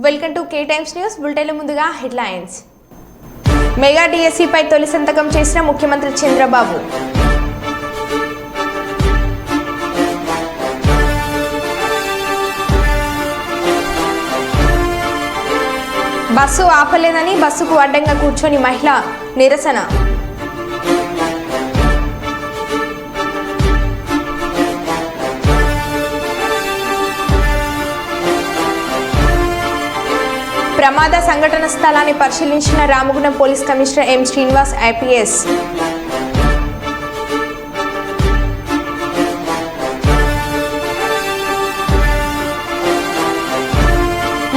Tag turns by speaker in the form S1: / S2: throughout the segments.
S1: Welcome to K times news bulletin. ముందుగా headlines. Mega DSC పై తొలి సంతకం చేసిన ముఖ్యమంత్రి చంద్రబాబు. బస్సు ఆపలేదని బస్సుకు అడ్డంగా కూర్చొని మహిళ నిరసన. ప్రమాద సంఘటన స్థలాన్ని పరిశీలించిన Ramagundam police commissioner M Srinivas IPS.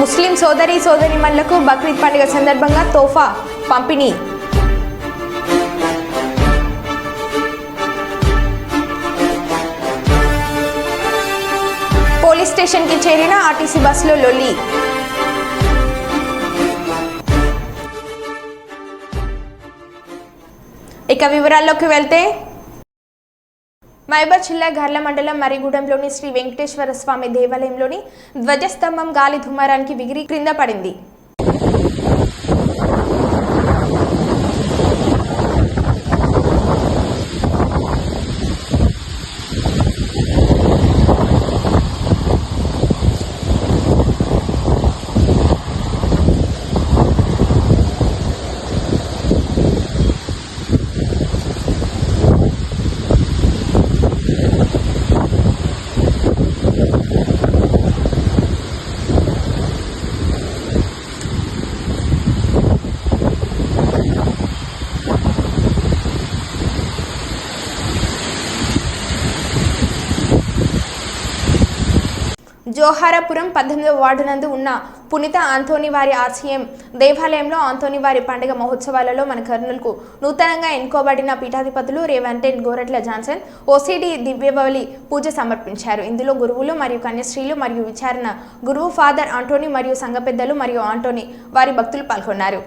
S1: ముస్లిం సోదరీమణులకు బక్రీద్ పండుగ సందర్భంగా తోఫా పంపిణీ. పోలీస్ స్టేషన్కి చేరిన ఆర్టీసీ బస్సులో లొల్లి. ఇక వివరాల్లోకి వెళ్తే, మహబూబాబాద్ జిల్లా గర్ల మండలం మరిగూడెంలోని శ్రీ వెంకటేశ్వర స్వామి దేవాలయంలోని ధ్వజస్తంభం గాలి దుమారానికి విగిరి క్రింద పడింది. జోహారాపురం 18వ వార్డు నందు ఉన్న పునీత ఆంథోనీ వారి ఆర్సీఎం దేవాలయంలో ఆంథోనీ వారి పండుగ మహోత్సవాలలో మన కర్నూలుకు నూతనంగా ఎన్నుకోబడిన పీఠాధిపతులు రేవంటెన్ గోరట్ల జాన్సన్ ఓసీడీ దివ్యబలి పూజ సమర్పించారు. ఇందులో గురువులు మరియు కన్యశ్రీలు మరియు విచారణ గురువు ఫాదర్ ఆంటోనీ మరియు సంఘ పెద్దలు మరియు ఆంటోనీ వారి భక్తులు పాల్గొన్నారు.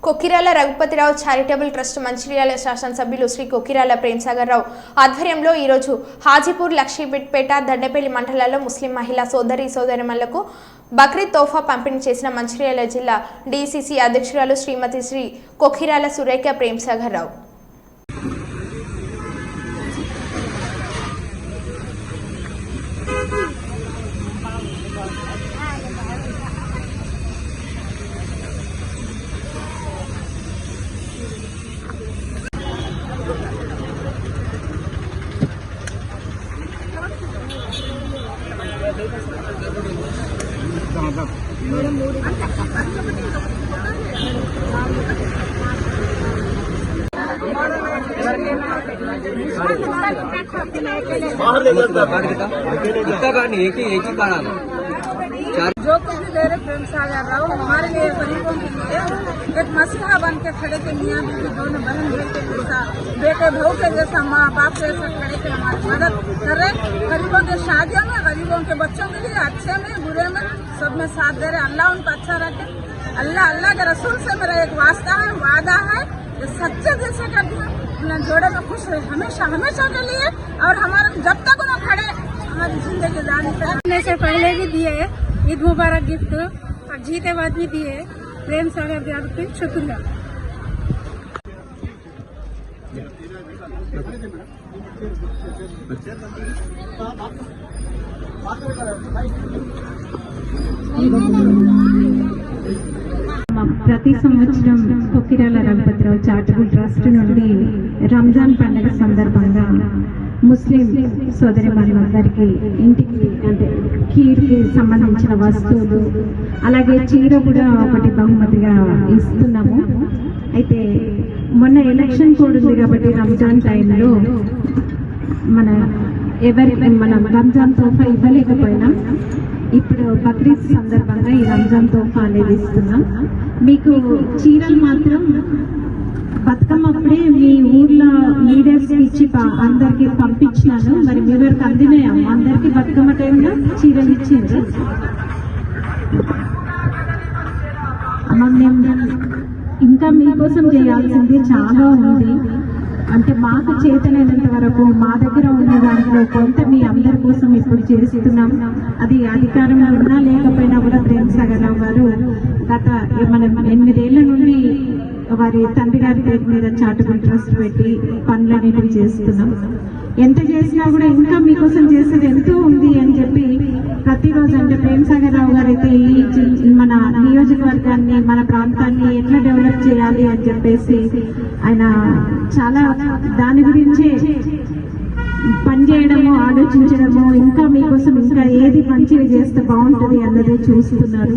S1: కొక్కిరాల రఘుపతిరావు చారిటబుల్ ట్రస్ట్ మంచిర్యాల శాసనసభ్యులు శ్రీ కొక్కిరాల ప్రేమ్సాగర్ రావు ఆధ్వర్యంలో ఈరోజు హాజీపూర్, లక్ష్మీపేట, దండపల్లి మండలాల్లో ముస్లిం మహిళా సోదరీమణులకు బక్రీద్ తోఫా పంపిణీ చేసిన మంచిర్యాల జిల్లా డీసీసీ అధ్యక్షురాలు శ్రీమతి శ్రీ కొక్కిరాల సురేఖ ప్రేమ్సాగర్ రావు.
S2: जो कुछ भी दे रहे प्रेमसागर राव हमारे लिए गरीबों के लिए एक मसीहा बन के खड़े थे। मियाँ बीवी दोनों बहन बेटे जैसा, बेटे भाव के जैसा, माँ बाप जैसा खड़े के हमारी मदद कर रहे। गरीबों के शादियों में, गरीबों के बच्चों के लिए अच्छे में बुरे में सब में साथ दे रहे। अल्लाह उनको अच्छा रखे। अल्लाह के रसूल से मेरा एक वास्ता है, वादा है, सच्चे दिल से कर दिया। जोड़े में खुश रहे हमेशा हमेशा के लिए, और हमारे जब तक उन्हें खड़े हमारी जिंदगी जाने से पहले भी दिए ईद मुबारक गिफ्ट, और जीते बाद भी दिए। प्रेमसागर यादव पे शुक्रिया।
S3: ప్రతి సంవత్సరం కొక్కిరాల రఘుపతిరావు చారిటబుల్ ట్రస్ట్ నుండి రంజాన్ పండుగ సందర్భంగా ముస్లిం సోదరిమణులందరికీ ఇంటికి అంటే ఖీర్కి సంబంధించిన వస్తువులు అలాగే చీర కూడా ఒకటి బహుమతిగా ఇస్తున్నాము. అయితే మొన్న ఎలక్షన్ కోడ్ ఉంది కాబట్టి రంజాన్ టైంలో మనం రంజాన్ తోఫా ఇవ్వలేకపోయినాం. ఇప్పుడు బక్రీద్ సందర్భంగా ఈ రంజాన్ తోఫా అనేది ఇస్తున్నాం. మీకు చీరలు మాత్రం బతుకమ్మ అప్పుడే మీ ఊర్లో లీడర్స్ ఇచ్చి అందరికి పంపించినాను. మరి మీ వరకు అందినాయా? అందరికి బతుకమ్మ టైంలో చీరలు ఇచ్చిండ్రు. ఇంకా మీకోసం చేయాల్సింది చాలా ఉంది. అంటే మాకు చేతనైనంత వరకు మా దగ్గర ఉన్న దాంట్లో కొంత మీ అందరి కోసం ఇప్పుడు చేస్తున్నాం. అది అధికారంలో ఉన్నా లేకపోయినా కూడా ప్రేమ్ సాగర్ రావు గారు గత మనం 8 ఏళ్ల నుండి వారి తండ్రి గారి పేరు మీద చారిటబుల్ ట్రస్ట్ పెట్టి పనులన్నిటివి చేస్తున్నాం. ఎంత చేసినా కూడా ఇంకా మీకోసం చేసేది ఎంతో ఉంది అని చెప్పి ప్రతిరోజు అంటే ప్రేమ్ సాగర్ రావు గారు అయితే ఈ మన నియోజకవర్గాన్ని మన ప్రాంతాన్ని ఎట్లా డెవలప్ చేయాలి అని చెప్పేసి ఆయన చాలా దాని గురించే పనిచేయడము ఆలోచించడము ఇంకా మీకోసం ఇంకా ఏది మంచిగా చేస్తే బాగుంటుంది అన్నది చూస్తున్నారు.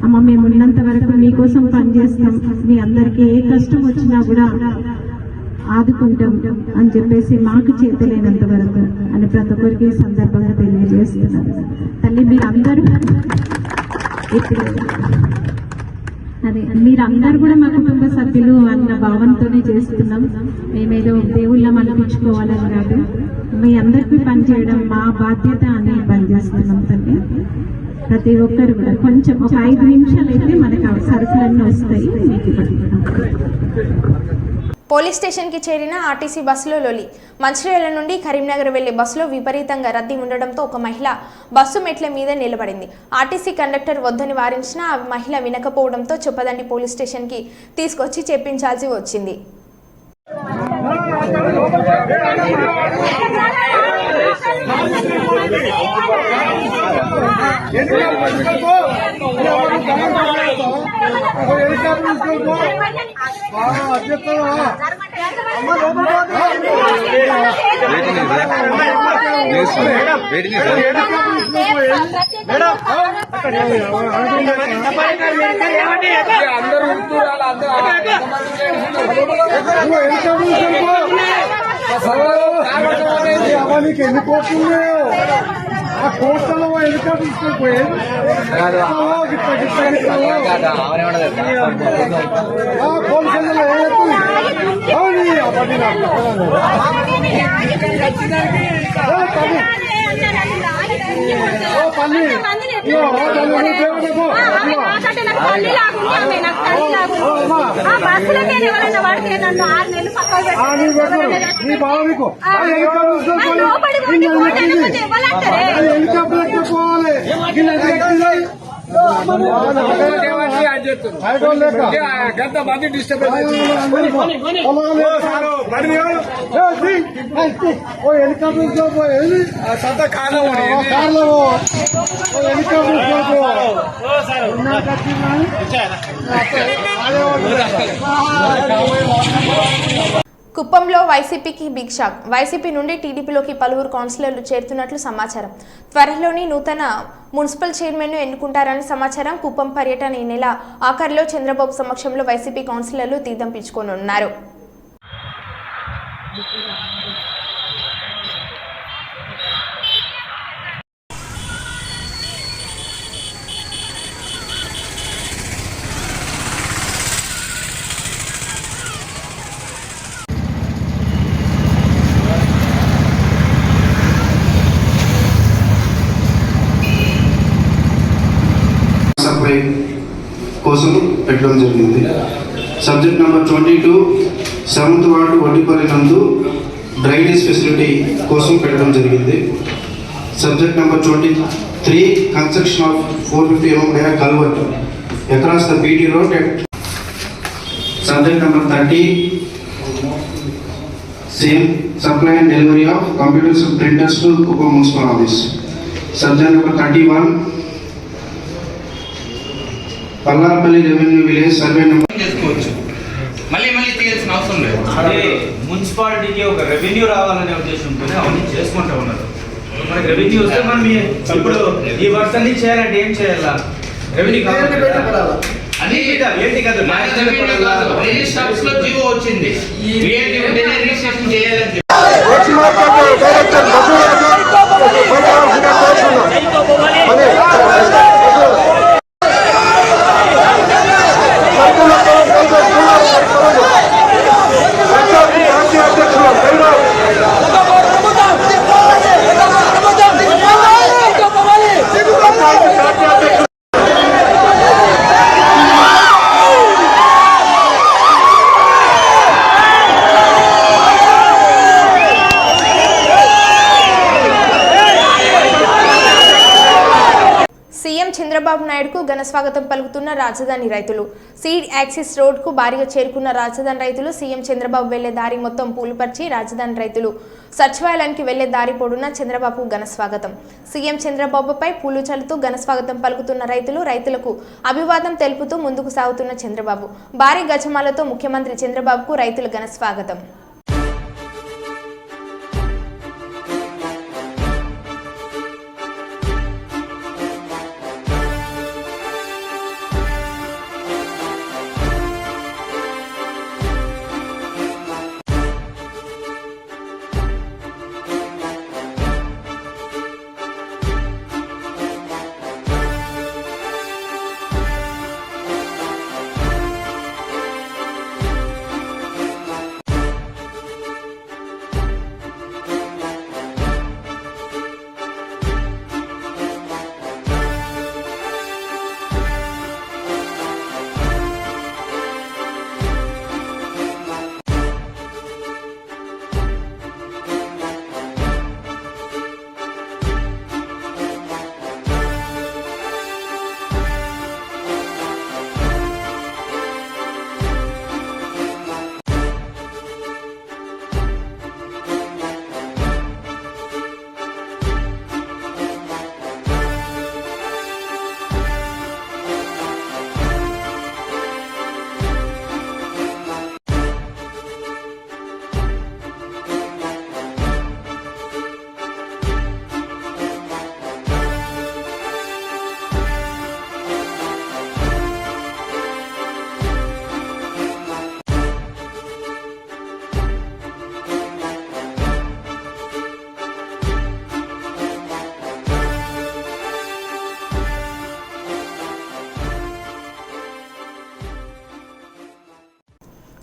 S3: అమ్మ మేము ఉన్నంత వరకు మీకోసం పనిచేస్తాం, మీ అందరికీ ఏ కష్టం వచ్చినా కూడా ఆదుకుంటాం అని చెప్పేసి మాకు చేతలేనంత వరకు అని ప్రతి ఒక్కరికి సందర్భంగా తెలియజేస్తున్నారు. తల్లి మీరందరూ ఇప్పుడు మీరందరూ కూడా మా కుటుంబ సభ్యులు అన్న భావంతోనే చేస్తున్నాం. మేమేదో దేవుళ్ళం అనిపించుకోవాలని కాదు, మీ అందరికీ పనిచేయడం మా బాధ్యత అని పనిచేస్తున్నాం. తల్లి ప్రతి ఒక్కరు కూడా కొంచెం ఒక 5 నిమిషాలు అయితే మనకు సరుకులన్నీ వస్తాయి.
S1: పోలీస్ స్టేషన్కి చేరిన ఆర్టీసీ బస్సులో లొలి. మంచిర్యాల నుండి కరీంనగర్ వెళ్లే బస్సులో విపరీతంగా రద్దీ ఉండడంతో ఒక మహిళ బస్సు మెట్ల మీద నిలబడింది. ఆర్టీసీ కండక్టర్ వద్దని వారించినా ఆ మహిళ వినకపోవడంతో చొప్పదండి పోలీస్ స్టేషన్కి తీసుకొచ్చి చెప్పించాల్సి వచ్చింది.
S4: నీకు ఎన్ని కోట్లున్నాయో ఆ కోట్లలో ఎన్నిక తీసుకుపోయి కోల్సంలో నీ బావ నీకు హెలికాప్టర్ పోవాలి. గంతమంది డిస్టర్బ్ హెలికాప్టర్ పోయేది సొంత కార్లో
S1: కుప్పంలో వైసీపీకి బిగ్ షాక్. వైసీపీ నుండి టీడీపీలోకి పలువురు కౌన్సిలర్లు చేరుతున్నట్లు సమాచారం. త్వరలోని నూతన మున్సిపల్ చైర్మన్ను ఎన్నుకుంటారని సమాచారం. కుప్పం పర్యటన ఈ నెల ఆఖరిలో చంద్రబాబు సమక్షంలో వైసీపీ కౌన్సిలర్లు తీర్థం పిచ్చుకోనున్నారు.
S5: కోసం పెట్టడం జరిగింది. Subject number 22 7th ward Vaddipalli నందు డ్రైనేజ్ ఫెసిలిటీ కోసం పెట్టడం జరిగింది. Subject number 23 construction of 450 mm culvert across the BT road at subject number 30 same supply and delivery of computers and printers to Kuppam municipal office. Subject number 31 Pallarapalli revenue village survey number
S6: చేసుకోవచ్చు. మళ్ళీ తీయాల్సిన అవసరం లేదు.
S7: అదే మున్సిపాలిటీకి ఒక రెవెన్యూ రావాలనే ఉద్దేశంతో అవన్నీ చేసుకుంటూ ఉన్నారు. మనకి రెవెన్యూ వస్తే మనం ఇప్పుడు ఈ వర్క్ అన్ని చేయాలంటే ఏం చేయాలా? రెవెన్యూ
S6: అది
S7: ఏంటి కాదు
S6: రిజిస్టర్ లో జీవో వచ్చింది, రిజిస్ట్రేషన్ చేయాలని చెప్పి.
S1: సీఎం చంద్రబాబు నాయుడుకు ఘన స్వాగతం పలుకుతున్న రాజధాని రైతులు. సీడ్ యాక్సిస్ రోడ్కు భారీగా చేరుకున్న రాజధాని రైతులు సీఎం చంద్రబాబు వెళ్లే దారి మొత్తం పూలుపరిచి రాజధాని రైతులు సచివాలయానికి వెళ్లే దారి పొడున చంద్రబాబు ఘన స్వాగతం. సీఎం చంద్రబాబుపై పూలు చల్లుతూ ఘన స్వాగతం పలుకుతున్న రైతులకు అభివాదం తెలుపుతూ ముందుకు సాగుతున్న చంద్రబాబు. భారీ గజమాలతో ముఖ్యమంత్రి చంద్రబాబుకు రైతుల ఘన స్వాగతం.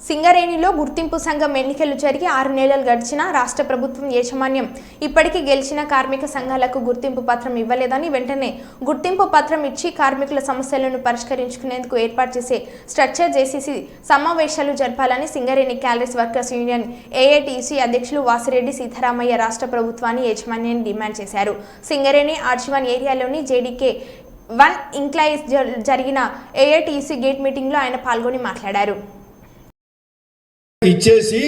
S1: సింగరేణిలో గుర్తింపు సంఘం ఎన్నికలు జరిగి 6 నెలలు గడిచినా రాష్ట్ర ప్రభుత్వం యాజమాన్యం ఇప్పటికీ గెలిచిన కార్మిక సంఘాలకు గుర్తింపు పత్రం ఇవ్వలేదని, వెంటనే గుర్తింపు పత్రం ఇచ్చి కార్మికుల సమస్యలను పరిష్కరించుకునేందుకు ఏర్పాటు చేసే స్ట్రక్చర్ జేసీసీ సమావేశాలు జరపాలని Singareni calories workers union AITC అధ్యక్షులు వాసిరెడ్డి సీతారామయ్య రాష్ట్ర ప్రభుత్వాన్ని యాజమాన్యాన్ని డిమాండ్ చేశారు. సింగరేణి ఆర్జీవన్ ఏరియాలోని జేడీకే 1 ఇంక్లైజ్ జరిగిన ఏఐటీసీ గేట్ మీటింగ్లో ఆయన పాల్గొని మాట్లాడారు.
S4: ఇచ్చేసి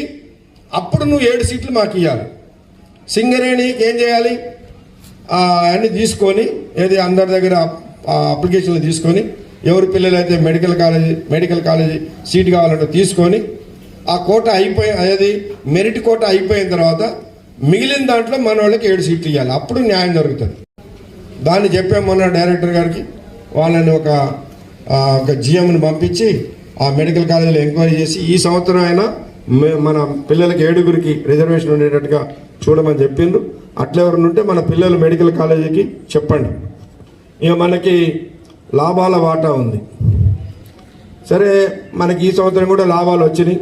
S4: అప్పుడు నువ్వు 7 సీట్లు మాకు ఇవ్వాలి. సింగరేణికి ఏం చేయాలి? అన్నీ తీసుకొని ఏది అందరి దగ్గర అప్లికేషన్లు తీసుకొని ఎవరి పిల్లలైతే మెడికల్ కాలేజీ సీట్ కావాలంటే తీసుకొని ఆ కోట అది మెరిట్ కోట అయిపోయిన తర్వాత మిగిలిన దాంట్లో మన వాళ్ళకి 7 సీట్లు ఇవ్వాలి. అప్పుడు న్యాయం జరుగుతుంది. దాన్ని చెప్పాము మొన్న డైరెక్టర్ గారికి. వాళ్ళని ఒక జిఎంని పంపించి ఆ మెడికల్ కాలేజీలో ఎంక్వైరీ చేసి ఈ సంవత్సరం అయినా మన పిల్లలకి 7గురికి రిజర్వేషన్ ఉండేటట్టుగా చూడమని చెప్పిండ్రు. అట్లా ఎవరైనా ఉంటే మన పిల్లలు మెడికల్ కాలేజీకి చెప్పండి. ఇక మనకి లాభాల వాటా ఉంది. సరే, మనకి ఈ సంవత్సరం కూడా లాభాలు వచ్చినాయి.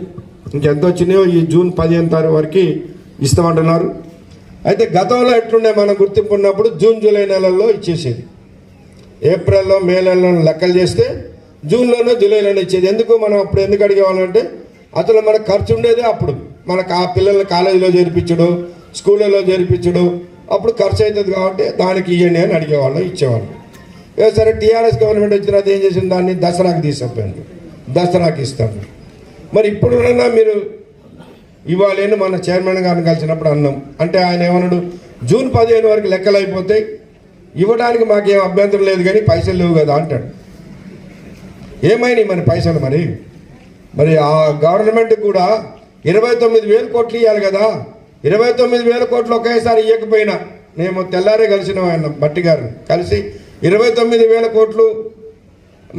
S4: ఇంకెంత వచ్చినాయో ఈ జూన్ 15 తారీఖు వరకు ఇస్తామంటున్నారు. అయితే గతంలో ఎట్లుండే మనం గుర్తింపు ఉన్నప్పుడు జూన్ జూలై నెలల్లో ఇచ్చేసేది. ఏప్రిల్లో మే నెలలో లెక్కలు చేస్తే జూన్లోనో జూలైలోనో ఇచ్చేది. ఎందుకు మనం అప్పుడు ఎందుకు అడిగేవాళ్ళంటే అసలు మనకు ఖర్చు ఉండేది అప్పుడు. మనకు ఆ పిల్లల్ని కాలేజీలో చేర్పించడు, స్కూళ్ళలో చేర్పించడు, అప్పుడు ఖర్చు అవుతుంది కాబట్టి దానికి ఇవ్వండి అని అడిగేవాళ్ళం, ఇచ్చేవాళ్ళం. సరే, టీఆర్ఎస్ గవర్నమెంట్ వచ్చిన తర్వాత ఏం చేసింది? దాన్ని దసరాకి తీసుకుపోయింది. దసరాకి ఇస్తాము. మరి ఇప్పుడున్నా మీరు ఇవ్వాలి అని మన చైర్మన్ గారిని కలిసినప్పుడు అన్నాం. అంటే ఆయన ఏమన్నాడు, జూన్ 15 వరకు లెక్కలు అయిపోతే ఇవ్వడానికి మాకేం అభ్యంతరం లేదు కానీ పైసలు లేవు కదా అంటాడు. ఏమైనాయి మరి పైసలు? మరి ఆ గవర్నమెంట్ కూడా 29,000 కోట్లు ఇవ్వాలి కదా. 29,000 కోట్లు ఒకేసారి ఇవ్వకపోయినా, మేము తెల్లారే కలిసిన ఆయన భట్టి గారిని కలిసి 29,000 కోట్లు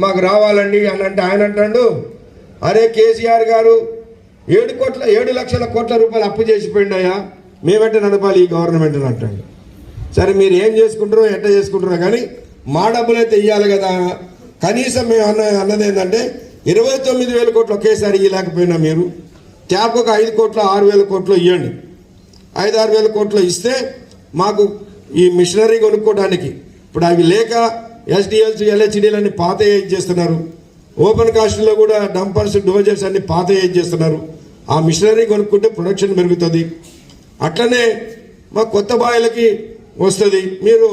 S4: మాకు రావాలండి అని అంటే ఆయన అంటాడు, అరే కేసీఆర్ గారు 7 లక్షల కోట్ల రూపాయలు అప్పు చేసిపోయిండయా, మేమంటే నడపాలి ఈ గవర్నమెంట్ అని అంటాడు. సరే మీరు ఏం చేసుకుంటారో ఎట్ట చేసుకుంటారో కానీ మా డబ్బులు అయితే ఇవ్వాలి కదా. కనీసం మేము అన్నది ఏంటంటే 29,000 కోట్లు ఒకేసారి ఇవ్వలేకపోయినా మీరు ట్యాప్ ఒక 5 కోట్ల 6,000 కోట్లు ఇవ్వండి. 5-6 వేల కోట్లు ఇస్తే మాకు ఈ మిషనరీ కొనుక్కోవడానికి ఇప్పుడు అవి లేక ఎస్డిఎల్స్ ఎల్హెచ్డీలు అన్ని పాత ఏజ్ చేస్తున్నారు. ఓపెన్ కాస్ట్లో కూడా డంపర్స్ డోజర్స్ అన్ని పాత ఏజ్ చేస్తున్నారు. ఆ మిషనరీ కొనుక్కుంటే ప్రొడక్షన్ పెరుగుతుంది. అట్లనే మా కొత్త బాయిలకి వస్తుంది, మీరు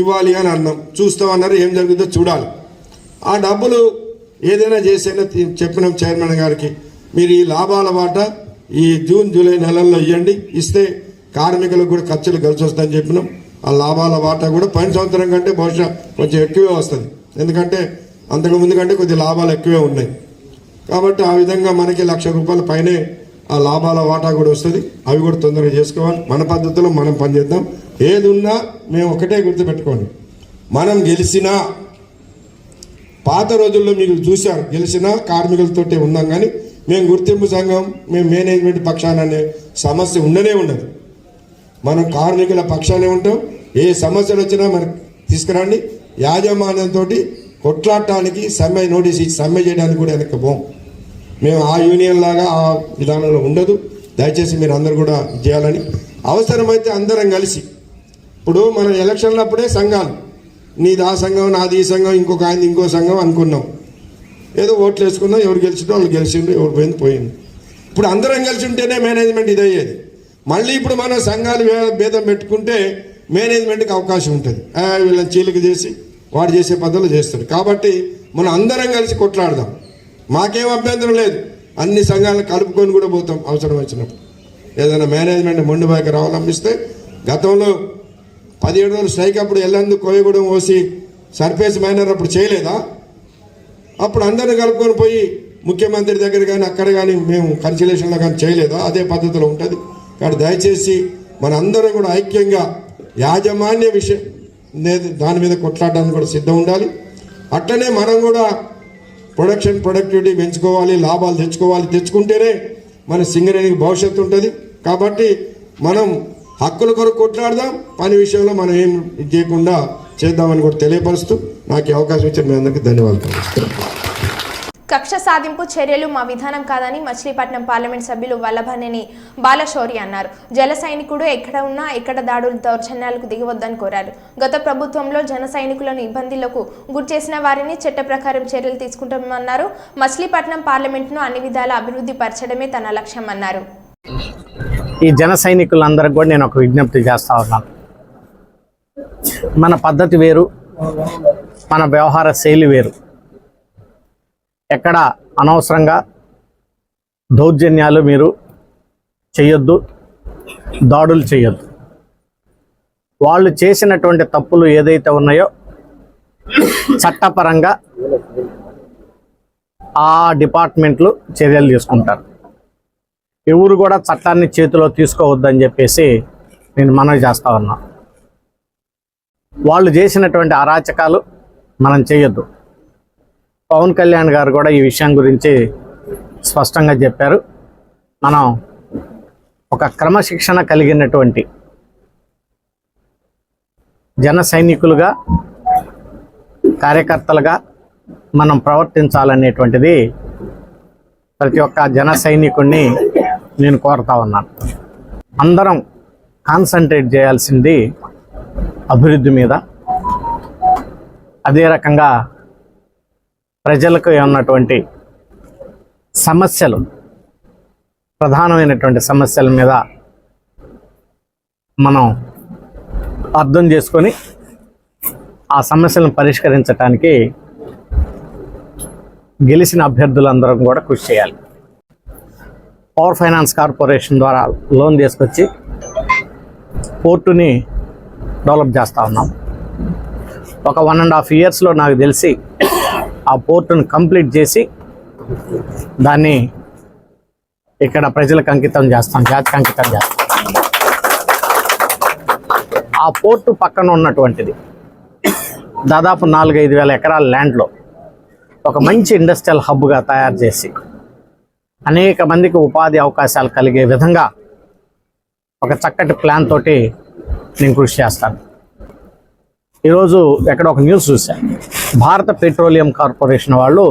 S4: ఇవ్వాలి అని అన్నాం. చూస్తామన్నారు, ఏం జరుగుతుందో చూడాలి. ఆ డబ్బులు ఏదైనా చేసైనా చెప్పినాం చైర్మన్ గారికి, మీరు ఈ లాభాల వాటా ఈ జూన్ జూలై నెలల్లో ఇవ్వండి, ఇస్తే కార్మికులకు కూడా ఖర్చులు కలిసి వస్తాయని చెప్పినాం. ఆ లాభాల వాటా కూడా పోయిన సంవత్సరం కంటే బహుశా కొంచెం ఎక్కువే వస్తుంది, ఎందుకంటే అంతకు ముందు కంటే కొద్ది లాభాలు ఎక్కువే ఉన్నాయి. కాబట్టి ఆ విధంగా మనకి ₹1,00,000 పైనే ఆ లాభాల వాటా కూడా వస్తుంది. అవి కూడా తొందరగా చేసుకోవాలి. మన పద్ధతిలో మనం పనిచేద్దాం. ఏది ఉన్నా మేము ఒకటే గుర్తుపెట్టుకోండి, మనం గెలిచినా పాత రోజుల్లో మీరు చూశారు, గెలిచినా కార్మికులతోటే ఉన్నాం. కానీ మేము గుర్తింపు సంఘం, మేము మేనేజ్మెంట్ పక్షాన అనే సమస్య ఉండనే ఉండదు. మనం కార్మికుల పక్షానే ఉంటాం. ఏ సమస్యలు వచ్చినా మనకు తీసుకురండి. యాజమాన్యంతో కొట్లాడటానికి సమ్మె నోటీస్ ఇచ్చి సమ్మె చేయడానికి కూడా వెనక్కి పోం. మేము ఆ యూనియన్ లాగా ఆ విధానంలో ఉండదు. దయచేసి మీరు అందరూ కూడా చేయాలని, అవసరమైతే అందరం కలిసి, ఇప్పుడు మనం ఎలక్షన్లప్పుడే సంఘాలు, నీది ఆ సంఘం, నాది ఈ సంఘం, ఇంకొక ఆయన ఇంకో సంఘం అనుకున్నాం. ఏదో ఓట్లు వేసుకున్నాం, ఎవరు గెలిచిందో వాళ్ళు గెలిచిండ్రు, ఎవరు పోయింది పోయింది. ఇప్పుడు అందరం కలిసి ఉంటేనే మేనేజ్మెంట్ ఇది అయ్యేది. మళ్ళీ ఇప్పుడు మనం సంఘాలు భేదం పెట్టుకుంటే మేనేజ్మెంట్కి అవకాశం ఉంటుంది. వీళ్ళని చీలిక చేసి వాడు చేసే పద్ధతులు చేస్తారు. కాబట్టి మనం అందరం కలిసి కొట్లాడదాం. మాకేం అభ్యంతరం లేదు, అన్ని సంఘాలను కలుపుకొని కూడా పోతాం అవసరం వచ్చినప్పుడు. ఏదైనా మేనేజ్మెంట్ మొండిబాయికి రావాలనిపిస్తే, గతంలో 17 రోజులు స్ట్రైక్ అప్పుడు Yellandu Koyagudem OC surface miner అప్పుడు చేయలేదా? అప్పుడు అందరిని కలుపుకొని పోయి ముఖ్యమంత్రి దగ్గర కానీ అక్కడ కానీ మేము కన్సిలేషన్లో కానీ చేయలేదా? అదే పద్ధతిలో ఉంటుంది. కాబట్టి దయచేసి మనందరం కూడా ఐక్యంగా యాజమాన్య విషయం దాని మీద కొట్లాడడానికి కూడా సిద్ధం ఉండాలి. అట్లనే మనం కూడా ప్రొడక్టివిటీ పెంచుకోవాలి, లాభాలు తెచ్చుకోవాలి. తెచ్చుకుంటేనే మన సింగరేణికి భవిష్యత్తు ఉంటుంది. కాబట్టి మనం హక్కుల కొరకు కొట్లాడదాం, పని విషయంలో మనం ఏం చేయకుండా చేద్దామని కూడా తెలియపరుస్తూ నాకు ఈ అవకాశం ఇచ్చిన మీ అందరికీ ధన్యవాదాలు.
S1: కక్ష సాధింపు చర్యలు మా విధానం కాదని మచిలీపట్నం పార్లమెంట్ సభ్యులు వల్లభనేని బాలశౌరి అన్నారు. జల సైనికుడు ఎక్కడ ఉన్నా ఎక్కడ దాడులు దౌర్జన్యాలకు దిగవద్దని కోరారు. గత ప్రభుత్వంలో జన సైనికులను ఇబ్బందులకు గురి చేసిన వారిని చట్ట ప్రకారం చర్యలు తీసుకుంటామన్నారు. మచిలీపట్నం పార్లమెంట్ను అన్ని విధాల అభివృద్ధి పరచడమే తన లక్ష్యం అన్నారు.
S8: ఈ జన సైనికులందరికీ కూడా నేను ఒక విజ్ఞప్తి చేస్తా ఉన్నాను. మన పద్ధతి వేరు, మన వ్యవహార శైలి వేరు. ఎక్కడ అనవసరంగా దౌర్జన్యాలు మీరు చేయొద్దు, దాడులు చేయొద్దు. వాళ్ళు చేసినటువంటి తప్పులు ఏదైతే ఉన్నాయో చట్టపరంగా ఆ డిపార్ట్మెంట్లు చర్యలు తీసుకుంటారు. ఎవరు కూడా చట్టాన్ని చేతిలో తీసుకోవద్దని చెప్పేసి నేను మనవి చేస్తా ఉన్నా. వాళ్ళు చేసినటువంటి అరాచకాలు మనం చేయొద్దు. పవన్ కళ్యాణ్ గారు కూడా ఈ విషయం గురించి స్పష్టంగా చెప్పారు. మనం ఒక క్రమశిక్షణ కలిగినటువంటి జన సైనికులుగా, కార్యకర్తలుగా మనం ప్రవర్తించాలనేటువంటిది ప్రతి ఒక్క జన సైనికుడిని నేను కోరుతా ఉన్నాను. అందరం కాన్సన్ట్రేట్ చేయాల్సింది అభివృద్ధి మీద. అదే రకంగా ప్రజలకు ఉన్నటువంటి సమస్యలు, ప్రధానమైనటువంటి సమస్యల మీద మనం అర్థం చేసుకొని ఆ సమస్యలను పరిష్కరించడానికి గెలిచిన అభ్యర్థులందరం కూడా కృషి చేయాలి. పవర్ ఫైనాన్స్ కార్పొరేషన్ ద్వారా లోన్ తీసుకొచ్చి పోర్టుని డెవలప్ చేస్తూ ఉన్నాం. ఒక 1.5 yearsలో నాకు తెలిసి ఆ పోర్టును కంప్లీట్ చేసి దాన్ని ఇక్కడ ప్రజలకు అంకితం చేస్తాం, జాతికి అంకితం చేస్తాం. ఆ పోర్టు పక్కన ఉన్నటువంటిది దాదాపు 4-5 వేల ఎకరాల ల్యాండ్లో ఒక మంచి ఇండస్ట్రియల్ హబ్గా తయారు చేసి అనేక మందికి ఉపాధి అవకాశాలు కలిగే విధంగా ఒక చక్కటి ప్లాన్ తోటి నేను కృషి చేస్తాను. ఈరోజు ఎక్కడ ఒక న్యూస్ చూశాను, భారత పెట్రోలియం కార్పొరేషన్ వాళ్ళు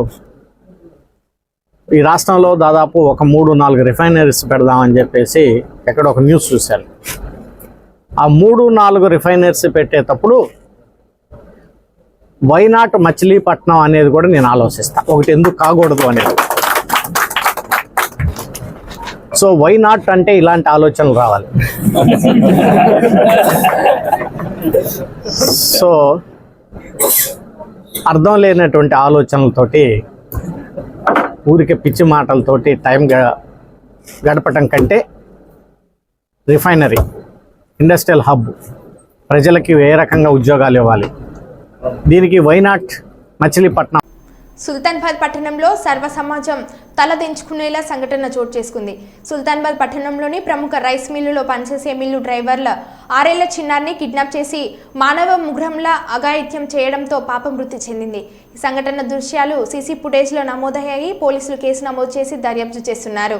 S8: ఈ రాష్ట్రంలో దాదాపు ఒక 3-4 రిఫైనరీస్ పెడదామని చెప్పేసి ఎక్కడ ఒక న్యూస్ చూశాను. ఆ 3-4 రిఫైనరీస్ పెట్టేటప్పుడు వైనాట్ మచిలీపట్నం అనేది కూడా నేను ఆలోచిస్తాను, ఒకటి ఎందుకు కాకూడదు అనేది. సో వైనాట్ అంటే ఇలాంటి ఆలోచనలు రావాలి. సో అర్థం లేనటువంటి ఆలోచనలతోటి ఊరికి పిచ్చి మాటలతోటి టైం గడపటం కంటే రిఫైనరీ, ఇండస్ట్రియల్ హబ్, ప్రజలకి ఏ రకంగా ఉద్యోగాలు ఇవ్వాలి, దీనికి వైనాట్ మచిలీపట్నం.
S1: సుల్తానాబాద్ పట్టణంలో సర్వ సమాజం తలదించుకునేలా సంఘటన చోటు చేసుకుంది. సుల్తానాబాద్ పట్టణంలోని ప్రముఖ రైస్ మిల్లులో పనిచేసే మిల్లు డ్రైవర్ల 6 ఏళ్ల చిన్నారిని కిడ్నాప్ చేసి మానవ ముగ్రంలా అఘాయిత్యం చేయడంతో పాపం మృతి చెందింది. ఈ సంఘటన దృశ్యాలు సీసీ ఫుటేజ్లో నమోదయ్యాయి. పోలీసులు కేసు నమోదు చేసి దర్యాప్తు చేస్తున్నారు.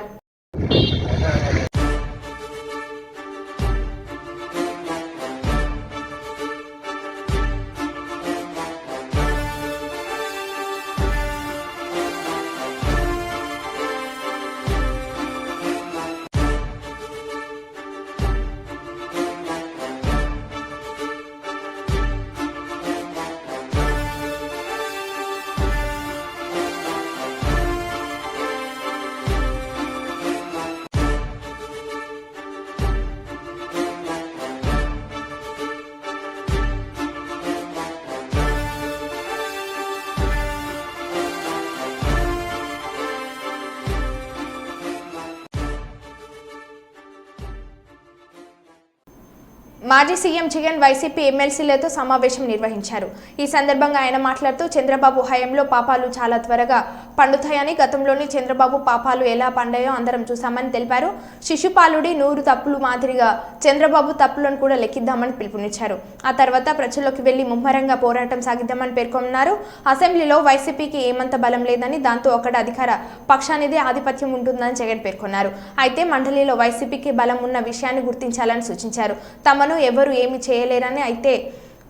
S1: మాజీ సీఎం జగన్ వైసీపీ ఎమ్మెల్సీలతో సమావేశం నిర్వహించారు. ఈ సందర్భంగా ఆయన మాట్లాడుతూ చంద్రబాబు హయాంలో పాపాలు చాలా త్వరగా పండుతాయని, గతంలోని చంద్రబాబు పాపాలు ఎలా పండాయో అందరం చూశామని తెలిపారు. శిశుపాలుడి 100 తప్పులు మాదిరిగా చంద్రబాబు తప్పులను కూడా లెక్కిద్దామని పిలుపునిచ్చారు. ఆ తర్వాత ప్రజల్లోకి వెళ్లి ముమ్మరంగా పోరాటం సాగిద్దామని పేర్కొన్నారు. అసెంబ్లీలో వైసీపీకి ఏమంత బలం లేదని, దాంతో ఒక్కడ అధికార పక్షానిదే ఆధిపత్యం ఉంటుందని జగన్ పేర్కొన్నారు. అయితే మండలిలో వైసీపీకి బలం ఉన్న విషయాన్ని గుర్తించాలని సూచించారు. తమను ఎవరు ఏమి చేయలేరని, అయితే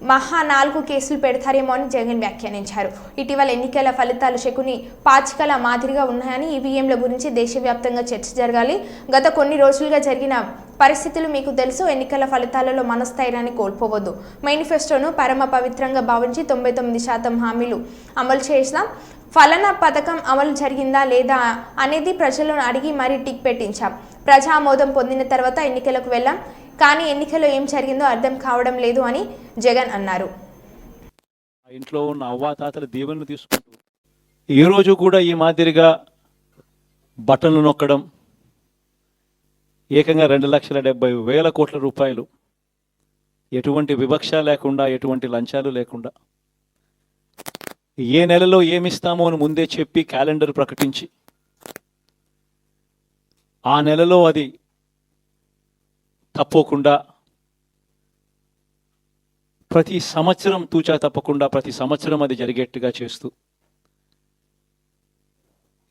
S1: మహా 4 కేసులు పెడతారేమో అని జగన్ వ్యాఖ్యానించారు. ఇటీవల ఎన్నికల ఫలితాలు శకుని పాచికల మాదిరిగా ఉన్నాయని, ఈవీఎంల గురించి దేశవ్యాప్తంగా చర్చ జరగాలి. గత కొన్ని రోజులుగా జరిగిన పరిస్థితులు మీకు తెలుసు. ఎన్నికల ఫలితాలలో మనస్థైర్యాన్ని కోల్పోవద్దు. మేనిఫెస్టోను పరమ పవిత్రంగా భావించి 99% హామీలు అమలు చేసినాం. ఫలానా పథకం అమలు జరిగిందా లేదా అనేది ప్రజలను అడిగి మరీ టిక్ పెట్టించాం. ప్రజామోదం పొందిన తర్వాత ఎన్నికలకు వెళ్ళాం. కానీ ఎన్నికల్లో ఏం జరిగిందో అర్థం కావడం లేదు అని జగన్ అన్నారు.
S9: ఇంట్లో ఉన్న అవ్వాతాతల దీవెనలు తీసుకుంటూ ఈ రోజు కూడా ఈ మాదిరిగా బటన్లు నొక్కడం, ఏకంగా 2,70,000 కోట్ల రూపాయలు, ఎటువంటి వివక్ష లేకుండా, ఎటువంటి లంచాలు లేకుండా, ఏ నెలలో ఏమిస్తామో అని ముందే చెప్పి క్యాలెండర్ ప్రకటించి ఆ నెలలో అది తప్పకుండా ప్రతి సంవత్సరం తూచా తప్పకుండా ప్రతి సంవత్సరం అది జరిగేట్టుగా చేస్తూ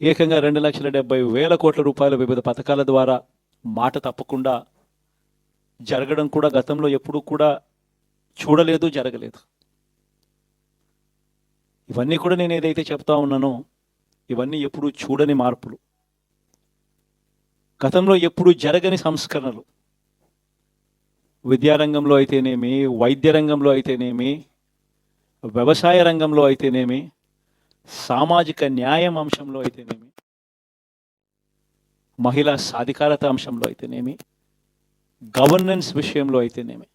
S9: ఏకంగా 2,70,000 కోట్ల రూపాయల వివిధ పథకాల ద్వారా మాట తప్పకుండా జరగడం కూడా గతంలో ఎప్పుడూ కూడా చూడలేదు, జరగలేదు. ఇవన్నీ కూడా నేను ఏదైతే చెప్తా ఉన్నానో ఇవన్నీ ఎప్పుడూ చూడని మార్పులు, గతంలో ఎప్పుడూ జరగని సంస్కరణలు. విద్యారంగంలో అయితేనేమి, వైద్య రంగంలో అయితేనేమి, వ్యవసాయ రంగంలో అయితేనేమి, సామాజిక న్యాయం అంశంలో అయితేనేమి, మహిళా సాధికారత అంశంలో అయితేనేమి, గవర్నెన్స్ విషయంలో అయితేనేమి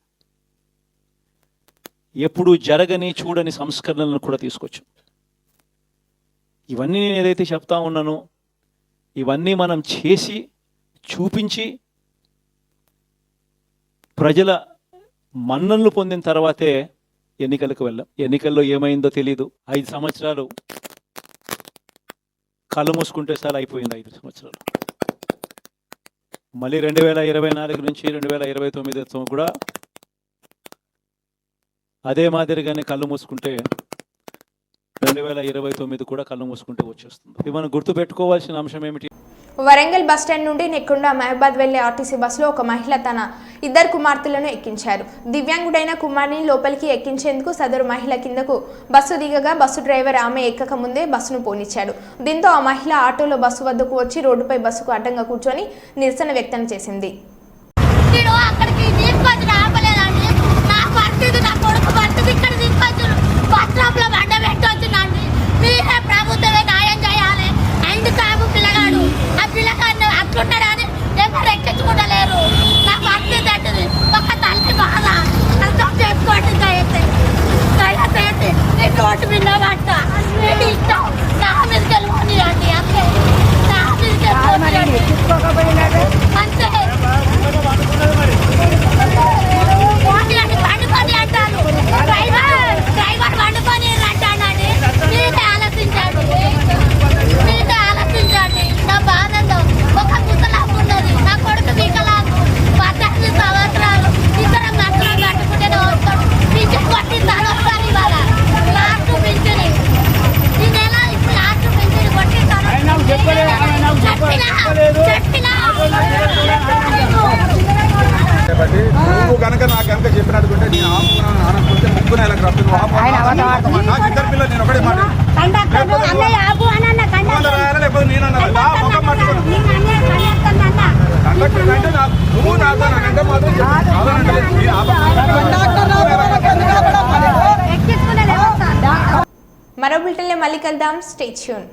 S9: ఎప్పుడూ జరగని చూడని సంస్కరణలను కూడా తీసుకొచ్చాం. ఇవన్నీ నేను ఏదైతే చెప్తా ఉన్నానో ఇవన్నీ మనం చేసి చూపించి ప్రజల మన్ననలు పొందిన తర్వాతే ఎన్నికలకు వెళ్ళాం. ఎన్నికల్లో ఏమైందో తెలీదు. 5 సంవత్సరాలు కళ్ళు మూసుకుంటే సార్ అయిపోయింది 5 సంవత్సరాలు. మళ్ళీ 2024 నుంచి 2029 కూడా అదే మాదిరిగానే కళ్ళు మూసుకుంటే 2029 కూడా కళ్ళు మూసుకుంటే వచ్చేస్తుంది. ఇది మనం గుర్తుపెట్టుకోవాల్సిన అంశం ఏమిటి?
S1: వరంగల్ బస్టాండ్ నుండి నెక్కొండ మహబాద్ వెళ్లే ఆర్టీసీ బస్సులో ఒక మహిళ తన 2 కుమార్తెలను ఎక్కించారు. దివ్యాంగుడైన కుమార్ని లోపలికి ఎక్కించేందుకు సదరు మహిళ కిందకు బస్సు దిగగా బస్సు డ్రైవర్ ఆమె ఎక్కక ముందే బస్సును పోనిచ్చాడు. దీంతో ఆ మహిళ ఆటోలో బస్సు వద్దకు వచ్చి రోడ్డుపై బస్సుకు అడ్డంగా కూర్చొని నిరసన వ్యక్తం చేసింది.
S10: నువ్వు కనుక నాకు కనుక చెప్పినట్టుకుంటే నేను ఆపుకున్నాను ముగ్గురు నెలకు రప్పింది నాకు 2 పిల్లలు నేను ఒకటే మాట లేకపోతే నేను అంటే నువ్వు నాతో నాకంటే మాత్రం
S1: మరో బులెటిన్లో మళ్ళీ కలుద్దాం. Stay tune.